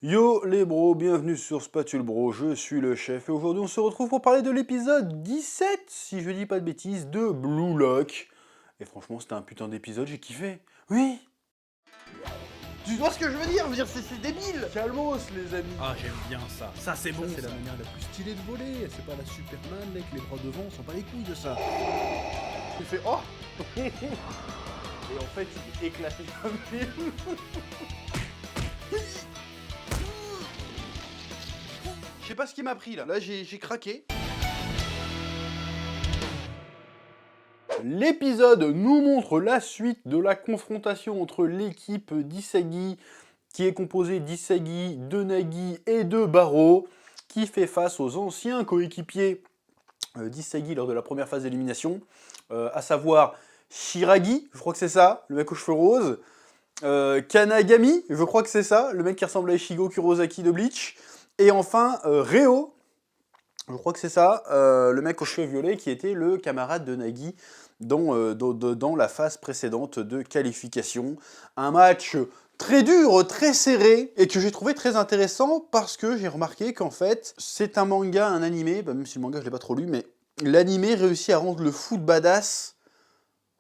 Yo les bros, bienvenue sur Spatule Bro, je suis le chef et aujourd'hui on se retrouve pour parler de l'épisode 17, si je dis pas de bêtises, de Blue Lock. Et franchement c'était un putain d'épisode, j'ai kiffé. Oui. Tu vois ce que je veux dire? C'est débile! Calmos les amis. Ah, j'aime bien ça. Ça, c'est bon. C'est la manière la plus stylée de voler. C'est pas la Superman, mec, les bras devant, on s'en bat les couilles de ça. Tu fais oh! Et en fait, il est éclaté comme film. Je sais pas ce qui m'a pris là. Là, j'ai craqué. L'épisode nous montre la suite de la confrontation entre l'équipe d'Isagi, qui est composée d'Isagi, de Nagi et de Baro, qui fait face aux anciens coéquipiers d'Isagi lors de la première phase d'élimination, à savoir Shiragi, je crois que c'est ça, le mec aux cheveux roses, Kanagami, je crois que c'est ça, le mec qui ressemble à Ishigo Kurosaki de Bleach, et enfin Reo, je crois que c'est ça, le mec aux cheveux violets qui était le camarade de Nagi dans la phase précédente de qualification. Un match très dur, très serré, et que j'ai trouvé très intéressant parce que j'ai remarqué qu'en fait, c'est un manga, un animé, même si le manga je l'ai pas trop lu, mais l'animé réussit à rendre le foot badass.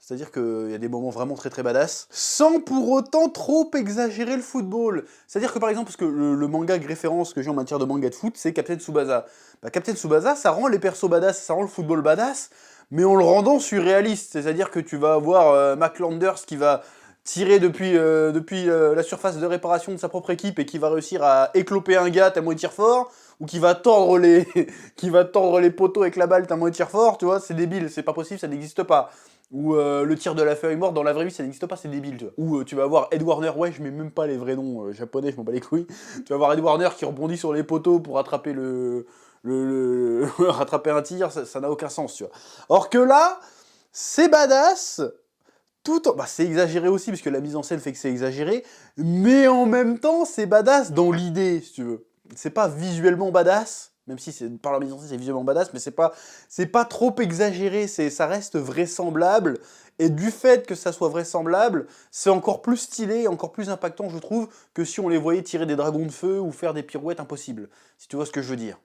C'est-à-dire qu'il y a des moments vraiment très très badass, sans pour autant trop exagérer le football. C'est-à-dire que par exemple, parce que le manga référence que j'ai en matière de manga de foot, c'est Captain Tsubasa. Bah, Captain Tsubasa, ça rend les persos badass, ça rend le football badass, mais en le rendant surréaliste. C'est-à-dire que tu vas avoir Mac Landers qui va tirer depuis la surface de réparation de sa propre équipe et qui va réussir à écloper un gars tellement il tire fort, ou qui va tordre les, qui va tordre les poteaux avec la balle tellement il tire fort, tu vois, c'est débile, c'est pas possible, ça n'existe pas. Ou le tir de la feuille morte dans la vraie vie ça n'existe pas, c'est débile, tu vois. Ou tu vas avoir Ed Warner, ouais je mets même pas les vrais noms japonais, je m'en bats les couilles. Tu vas avoir Ed Warner qui rebondit sur les poteaux pour rattraper rattraper un tir, ça n'a aucun sens, tu vois. Or que là, c'est badass, bah, c'est exagéré aussi, parce que la mise en scène fait que c'est exagéré, mais en même temps, c'est badass dans l'idée, si tu veux. C'est pas visuellement badass, même si par la mise en scène c'est visuellement badass, mais c'est pas trop exagéré, ça reste vraisemblable, et du fait que ça soit vraisemblable, c'est encore plus stylé, encore plus impactant, je trouve, que si on les voyait tirer des dragons de feu ou faire des pirouettes impossibles, si tu vois ce que je veux dire.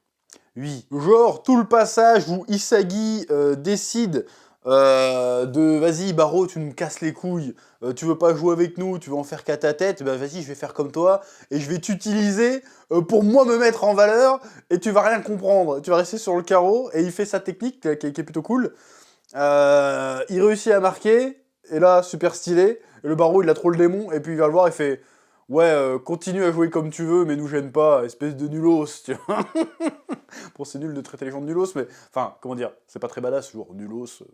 Oui. Genre, tout le passage où Isagi décide de vas-y Baro tu me casses les couilles, tu veux pas jouer avec nous, tu veux en faire qu'à ta tête, bah vas-y je vais faire comme toi et je vais t'utiliser pour moi me mettre en valeur et tu vas rien comprendre, tu vas rester sur le carreau et il fait sa technique qui est plutôt cool, il réussit à marquer et là super stylé, et le Baro il a trop le démon et puis il va le voir et fait ouais continue à jouer comme tu veux mais nous gêne pas, espèce de nulos, tu vois. Bon, c'est nul de traiter les gens de nulos, mais... Enfin, comment dire, c'est pas très badass, genre nulos,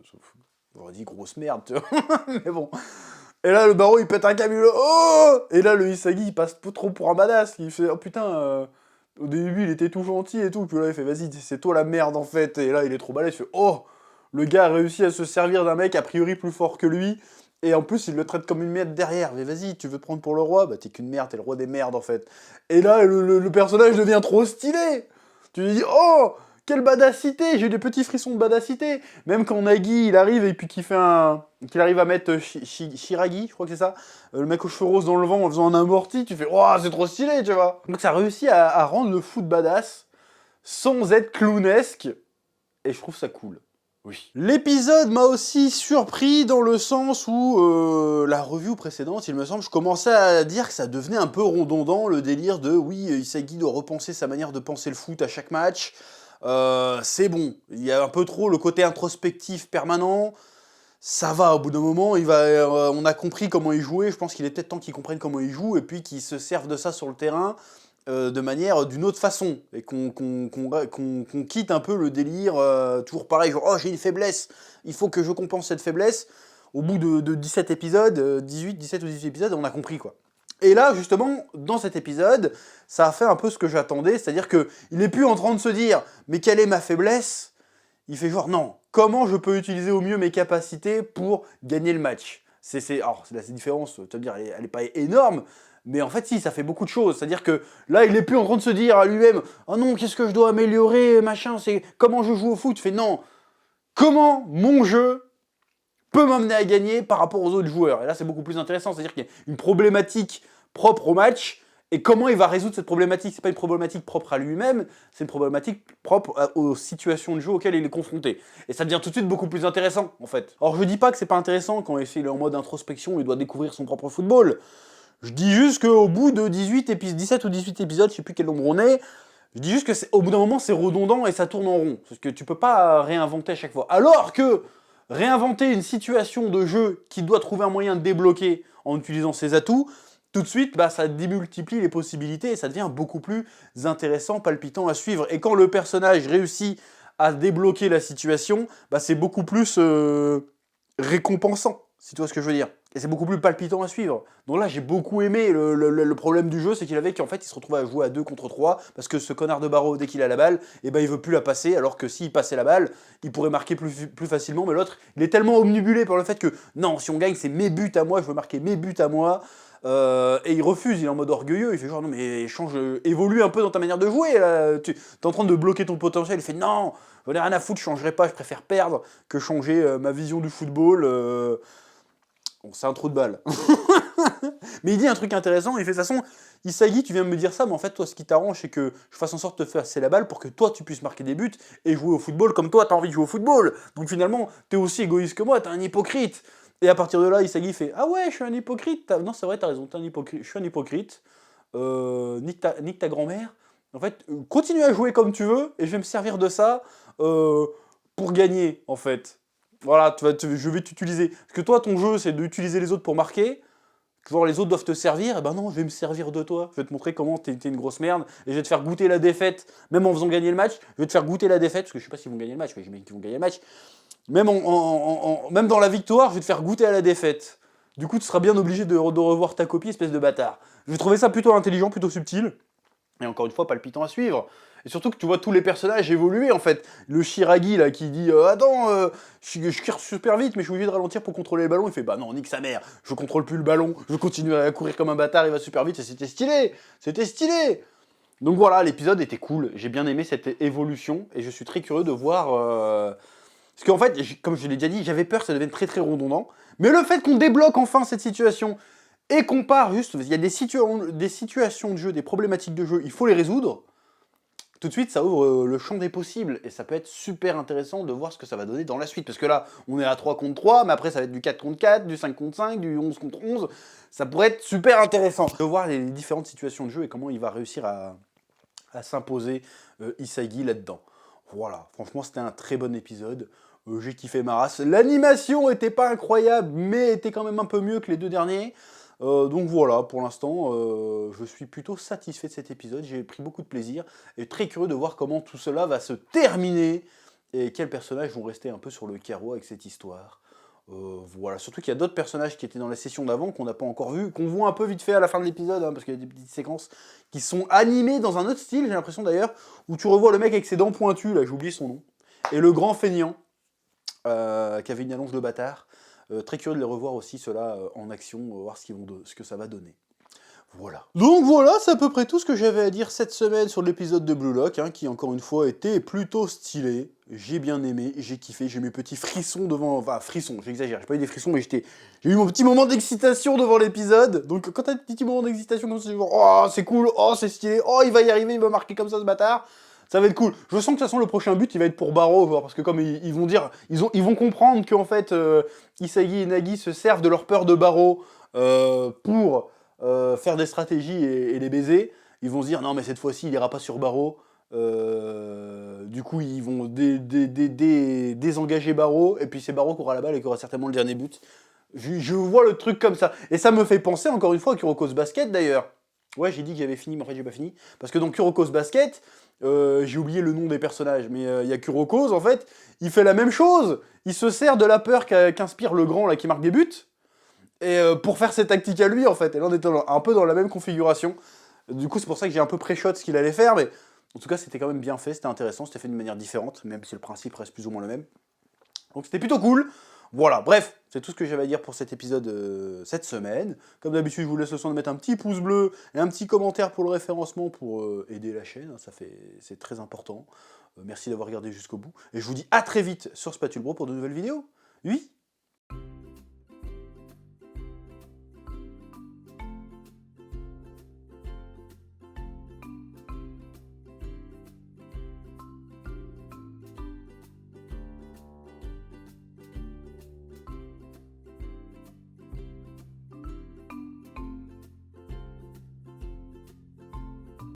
j'aurais dit grosse merde, tu vois. Mais bon. Et là, le Baro, il pète un câble, oh. Et là, le Isagi, il passe trop pour un badass, il fait, oh putain, au début, il était tout gentil et tout, puis là, il fait, vas-y, c'est toi la merde, en fait. Et là, il est trop balèze, il fait, oh, le gars a réussi à se servir d'un mec a priori plus fort que lui, et en plus, il le traite comme une merde derrière. Mais vas-y, tu veux te prendre pour le roi? Bah, t'es qu'une merde, t'es le roi des merdes, en fait. Et là, le personnage devient trop stylé. Tu lui dis, oh, quelle badassité, j'ai eu des petits frissons de badassité. Même quand Nagi, il arrive et puis qu'il arrive à mettre Shiragi, je crois que c'est ça, le mec aux cheveux roses dans le vent en faisant un amorti, tu fais, oh, c'est trop stylé, tu vois. Donc ça réussit à rendre le foot badass sans être clownesque, et je trouve ça cool. Oui. L'épisode m'a aussi surpris dans le sens où, la review précédente, il me semble, je commençais à dire que ça devenait un peu redondant, le délire de, oui, Isagi doit repenser sa manière de penser le foot à chaque match, c'est bon, il y a un peu trop le côté introspectif permanent, ça va, au bout d'un moment, on a compris comment il jouait, je pense qu'il est peut-être temps qu'il comprenne comment il joue, et puis qu'il se serve de ça sur le terrain, de manière d'une autre façon, et qu'on quitte un peu le délire, toujours pareil, genre « Oh, j'ai une faiblesse, il faut que je compense cette faiblesse ». Au bout de 17 épisodes, 17 ou 18 épisodes, on a compris, quoi. Et là, justement, dans cet épisode, ça a fait un peu ce que j'attendais, c'est-à-dire qu'il est plus en train de se dire « Mais quelle est ma faiblesse ?» Il fait genre « Non, comment je peux utiliser au mieux mes capacités pour gagner le match ?» Alors, c'est la différence, tu vas me dire, elle est pas énorme, mais en fait, si, ça fait beaucoup de choses. C'est-à-dire que là, il est plus en train de se dire à lui-même « Oh non, qu'est-ce que je dois améliorer, machin, c'est comment je joue au foot ?» Il fait « Non, comment mon jeu peut m'amener à gagner par rapport aux autres joueurs ?» Et là, c'est beaucoup plus intéressant. C'est-à-dire qu'il y a une problématique propre au match Et comment il va résoudre cette problématique? C'est pas une problématique propre à lui-même, c'est une problématique propre aux situations de jeu auxquelles il est confronté. Et ça devient tout de suite beaucoup plus intéressant, en fait. Alors je dis pas que c'est pas intéressant quand il est en mode introspection, il doit découvrir son propre football. Je dis juste qu'au bout de 17 ou 18 épisodes, je sais plus quel nombre on est, je dis juste que au bout d'un moment c'est redondant et ça tourne en rond. Parce que tu peux pas réinventer à chaque fois. Alors que réinventer une situation de jeu qui doit trouver un moyen de débloquer en utilisant ses atouts, tout de suite, bah, ça démultiplie les possibilités et ça devient beaucoup plus intéressant, palpitant à suivre. Et quand le personnage réussit à débloquer la situation, bah, c'est beaucoup plus récompensant, si tu vois ce que je veux dire. Et c'est beaucoup plus palpitant à suivre. Donc là, j'ai beaucoup aimé. Le problème du jeu, c'est qu'en fait, il se retrouvait à jouer à 2 contre 3, parce que ce connard de Barreau, dès qu'il a la balle, eh ben, il veut plus la passer, alors que s'il passait la balle, il pourrait marquer plus facilement, mais l'autre, il est tellement omnibulé par le fait que, non, si on gagne, c'est mes buts à moi, je veux marquer mes buts à moi, et il refuse, il est en mode orgueilleux, il fait genre, non mais évolue un peu dans ta manière de jouer, là. Tu es en train de bloquer ton potentiel, il fait, non, j'en ai rien à foutre, je changerai pas, je préfère perdre que changer ma vision du football. Bon, c'est un trou de balle. Mais il dit un truc intéressant, il fait de toute façon, Isagi, tu viens de me dire ça, mais en fait, toi, ce qui t'arrange, c'est que je fasse en sorte de te faire passer la balle pour que toi, tu puisses marquer des buts et jouer au football comme toi, t'as envie de jouer au football. Donc finalement, t'es aussi égoïste que moi, t'es un hypocrite. Et à partir de là, Isagi fait, ah ouais, je suis un hypocrite. Non, c'est vrai, t'as raison, t'es un hypocrite. Je suis un hypocrite. Nique ta grand-mère. En fait, continue à jouer comme tu veux et je vais me servir de ça pour gagner, en fait. Voilà, je vais t'utiliser. Parce que toi, ton jeu, c'est d'utiliser les autres pour marquer. Genre les autres doivent te servir, et ben non, je vais me servir de toi. Je vais te montrer comment t'es une grosse merde, et je vais te faire goûter la défaite, même en faisant gagner le match. Je vais te faire goûter la défaite, parce que je sais pas s'ils vont gagner le match, mais j'imagine qu'ils vont gagner le match. Même, même dans la victoire, je vais te faire goûter à la défaite. Du coup, tu seras bien obligé de revoir ta copie, espèce de bâtard. Je vais trouver ça plutôt intelligent, plutôt subtil. Et encore une fois, palpitant à suivre. Et surtout que tu vois tous les personnages évoluer en fait. Le Shiragi là qui dit attends, je cours super vite mais je suis obligé de ralentir pour contrôler le ballon. Il fait bah non, nique sa mère, je contrôle plus le ballon, je continue à courir comme un bâtard, il va super vite et c'était stylé. C'était stylé. Donc voilà, l'épisode était cool, j'ai bien aimé cette évolution et je suis très curieux de voir. Parce qu'en fait, comme je l'ai déjà dit, j'avais peur que ça devienne très très redondant. Mais le fait qu'on débloque enfin cette situation et qu'on part juste, il y a des situations de jeu, des problématiques de jeu, il faut les résoudre. Tout de suite, ça ouvre le champ des possibles, et ça peut être super intéressant de voir ce que ça va donner dans la suite, parce que là, on est à 3 contre 3, mais après ça va être du 4 contre 4, du 5 contre 5, du 11 contre 11, ça pourrait être super intéressant de voir les différentes situations de jeu et comment il va réussir à s'imposer Isagi là-dedans. Voilà, franchement c'était un très bon épisode, j'ai kiffé ma race, l'animation était pas incroyable, mais était quand même un peu mieux que les 2 derniers. Donc voilà, pour l'instant, je suis plutôt satisfait de cet épisode, j'ai pris beaucoup de plaisir, et très curieux de voir comment tout cela va se terminer, et quels personnages vont rester un peu sur le carreau avec cette histoire. Voilà, surtout qu'il y a d'autres personnages qui étaient dans la session d'avant, qu'on n'a pas encore vu, qu'on voit un peu vite fait à la fin de l'épisode, hein, parce qu'il y a des petites séquences qui sont animées dans un autre style, j'ai l'impression d'ailleurs, où tu revois le mec avec ses dents pointues, là j'ai oublié son nom, et le grand feignant, qui avait une allonge de bâtard. Très curieux de les revoir aussi, ceux-là, en action, voir ce que ça va donner. Voilà. Donc voilà, c'est à peu près tout ce que j'avais à dire cette semaine sur l'épisode de Blue Lock, hein, qui encore une fois était plutôt stylé. J'ai bien aimé, j'ai kiffé, j'ai eu mes petits frissons devant... Enfin, frissons, j'exagère, j'ai pas eu des frissons, mais j'ai eu mon petit moment d'excitation devant l'épisode. Donc quand t'as un petit moment d'excitation comme ça, c'est genre, oh, c'est cool, oh, c'est stylé, oh, il va y arriver, il va marquer comme ça ce bâtard. Ça va être cool. Je sens que de toute façon le prochain but il va être pour Barreau, parce que comme ils vont dire, ils vont comprendre qu'en fait Isagi et Nagi se servent de leur peur de Barreau pour faire des stratégies et les baiser. Ils vont se dire non mais cette fois-ci il ira pas sur Barreau. Du coup ils vont désengager Barreau et puis c'est Barreau qui aura la balle et qui aura certainement le dernier but. Je vois le truc comme ça. Et ça me fait penser encore une fois à Kuroko's Basket d'ailleurs. Ouais, j'ai dit que j'avais fini, mais en fait j'ai pas fini. Parce que dans Kuroko's Basket, j'ai oublié le nom des personnages, mais il y a Kuroko's en fait, il fait la même chose. Il se sert de la peur qu'inspire le grand là qui marque des buts, et pour faire ses tactiques à lui en fait. Et là on était un peu dans la même configuration. Du coup c'est pour ça que j'ai un peu pré-shot ce qu'il allait faire, mais en tout cas c'était quand même bien fait, c'était intéressant, c'était fait d'une manière différente, même si le principe reste plus ou moins le même. Donc c'était plutôt cool. Voilà, bref, c'est tout ce que j'avais à dire pour cet épisode cette semaine. Comme d'habitude, je vous laisse le soin de mettre un petit pouce bleu et un petit commentaire pour le référencement pour aider la chaîne, c'est très important. Merci d'avoir regardé jusqu'au bout. Et je vous dis à très vite sur Spatule Bro pour de nouvelles vidéos. Oui.